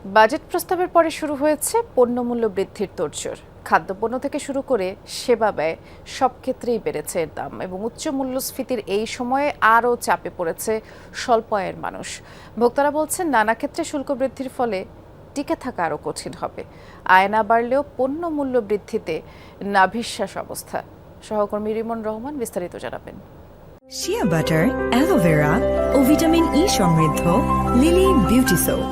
Budget প্রস্তাবের পরে শুরু হয়েছে পণ্যমূল্য বৃদ্ধির তোড়জোড়। খাদ্যপণ্য থেকে শুরু করে সেবা ব্যয় সব ক্ষেত্রেই বেড়েছে এর দাম এবং উচ্চ মূল্যস্ফীতির এই সময়ে আরও চাপে পড়েছে স্বল্প আয়ের মানুষ। ভোক্তারা বলছেন নানা ক্ষেত্রে শুল্ক বৃদ্ধির ফলে টিকে থাকা আরও কঠিন হবে। আয় না বাড়লেও পণ্য মূল্য বৃদ্ধিতে নাভিশ্বাস অবস্থা। সহকর্মী রিমন রহমান বিস্তারিত জানাবেন। শিয়া বাটার, অ্যালোভেরা ও ভিটামিন ই সমৃদ্ধ লিলি বিউটি সোপ।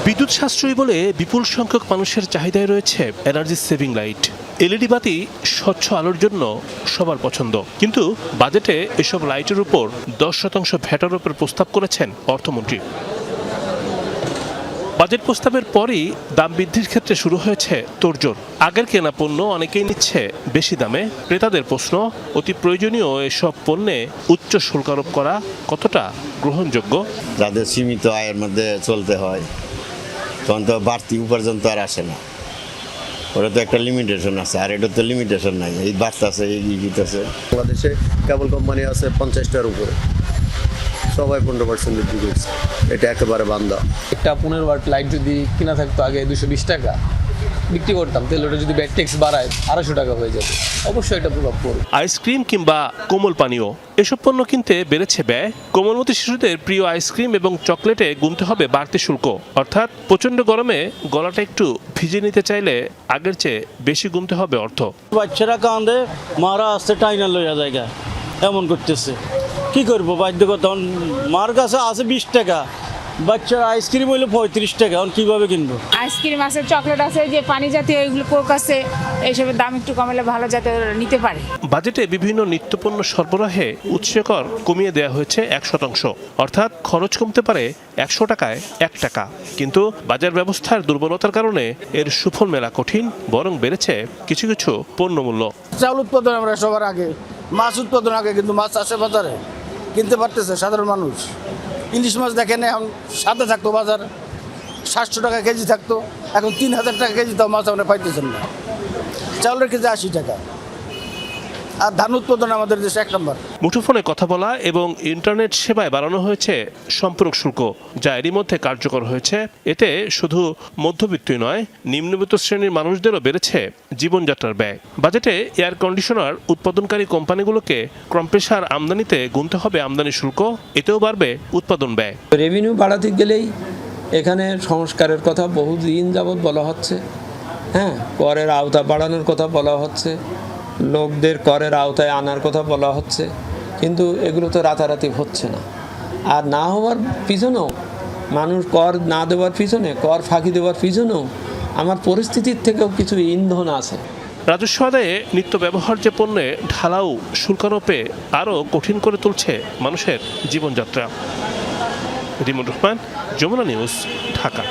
বিদ্যুৎ সাশ্রয়ী বলে বিপুল সংখ্যক মানুষের চাহিদায় রয়েছে এনার্জি সেভিং লাইট। এলইডি বাতি স্বচ্ছ আলোর জন্য সবার পছন্দ, কিন্তু বাজেটে এসব লাইটের উপর 10% ভ্যাট আরোপের প্রস্তাব করেছেন অর্থমন্ত্রী। বাজেট প্রস্তাবের পরই দাম বৃদ্ধির ক্ষেত্রে শুরু হয়েছে তোড়জোড়। আগের কেনা পণ্য অনেকেই নিচ্ছে বেশি দামে। ক্রেতাদের প্রশ্ন, অতি প্রয়োজনীয় এসব পণ্যে উচ্চ শুল্ক আরোপ করা কতটা গ্রহণযোগ্য? যাদের সীমিত আয়ের মধ্যে চলতে হয় তখন তো বাড়তি উপার্জন তো আর আসে না। ওটা তো একটা লিমিটেশন আছে, আর এটা তো লিমিটেশন নাই। এই বাড়তেছে, এই গিয়েছে। বাংলাদেশে কেবল কোম্পানি আছে 50টার উপরে, সবাই 15% বৃদ্ধি করছে। এটা একেবারে বান্দা। একটা 15 ওয়াট লাইট যদি কিনা থাকতো আগে 220 টাকা বিক্রি করতাম, তাহলে ওটা যদি ব্যাট ট্যাক্স বাড়ায় 250 টাকা হয়ে যাবে। অবশ্যই এটা প্রভাব পড়বে। আইসক্রিম কিংবা কোমল পানীয় এসব পণ্য কিনতে বেড়েছে ব্যয়। কোমলমতি শিশুদের প্রিয় আইসক্রিম এবং চকলেটে গুনতে হবে বাড়তি শুল্ক। অর্থাৎ প্রচণ্ড গরমে গলাটা একটু ভিজে নিতে চাইলে আগের চেয়ে বেশি গুনতে হবে অর্থ। বাচ্চারা কান্দে, মারা আসতে টাইনা লইয়া জায়গা এমন করতেছে। কি করবো, বাধ্যকতা। মার কাছে আছে 20 টাকা, বাচ্চার আইসক্রিম হইলো 35 টাকা, এখন কিভাবে কিনবো? আইসক্রিম আছে, চকলেট আছে, যে পানি জাতীয় এগুলো কোক আছে, এইসবের দাম একটু কমালে ভালো, যাতে নিতে পারে। বাজেটে বিভিন্ন নিত্যপণ্য সরবরাহে উৎসকর কমিয়ে দেওয়া হয়েছে 100%, অর্থাৎ খরচ কমতে পারে 100 টাকায় 1 টাকা। কিন্তু বাজার ব্যবস্থার দুর্বলতার কারণে এর সুফল মেলা কঠিন, বরং বেড়েছে কিছু কিছু পণ্যমূল্য। চাউল উৎপাদন আমরা সবার আগে, মাছ উৎপাদন আগে, কিন্তু মাছ আসে বাজারে কিনতে পারতেছে সাধারণ মানুষ। ইলিশ মাছ দেখেন, এখন সাদা থাকতো বাজার 700 টাকা কেজি থাকতো, এখন 3000 টাকা কেজি, তাও মাছ আমরা পাইতেছেন না। চাউলের কেজি 80 টাকা। আর ধান উৎপাদন আমাদের দেশে 1 নম্বর। মুঠোফোনে কথা বলা এবং ইন্টারনেট সেবায় বাড়ানো হয়েছে সম্পূরক শুল্ক, যা এরই মধ্যে কার্যকর হয়েছে। এতে শুধু মধ্যবিত্তই নয়, নিম্নবিত্ত শ্রেণীর মানুষদেরও বেড়েছে জীবনযাত্রার ব্যয়। বাজেটে এয়ার কন্ডিশনার উৎপাদনকারী কোম্পানিগুলোকে কম্প্রেসার আমদানিতে গুনতে হবে আমদানি শুল্ক, এতেও বাড়বে উৎপাদন ব্যয়। রেভিনিউ বাড়াতে গেলেই এখানে সংস্কারের কথা বহুদিন যাবৎ বলা হচ্ছে। করের আওতা বাড়ানোর কথা বলা হচ্ছে, লোকদের করের আওতায় আনার কথা বলা হচ্ছে, কিন্তু এগুলো তো রাতারাতি হচ্ছে না। আর না হওয়ার পিছনেও, মানুষ কর না দেওয়ার পিছনে, কর ফাঁকি দেওয়ার পিছনেও আমার পরিস্থিতির থেকেও কিছু ইন্ধন আছে। রাজস্ব আদায়ে নিত্য ব্যবহার্য পণ্যে ঢালাও শুল্কারোপে আরও কঠিন করে তুলছে মানুষের জীবনযাত্রা। রিমন রহমান, যমুনা নিউজ, ঢাকা।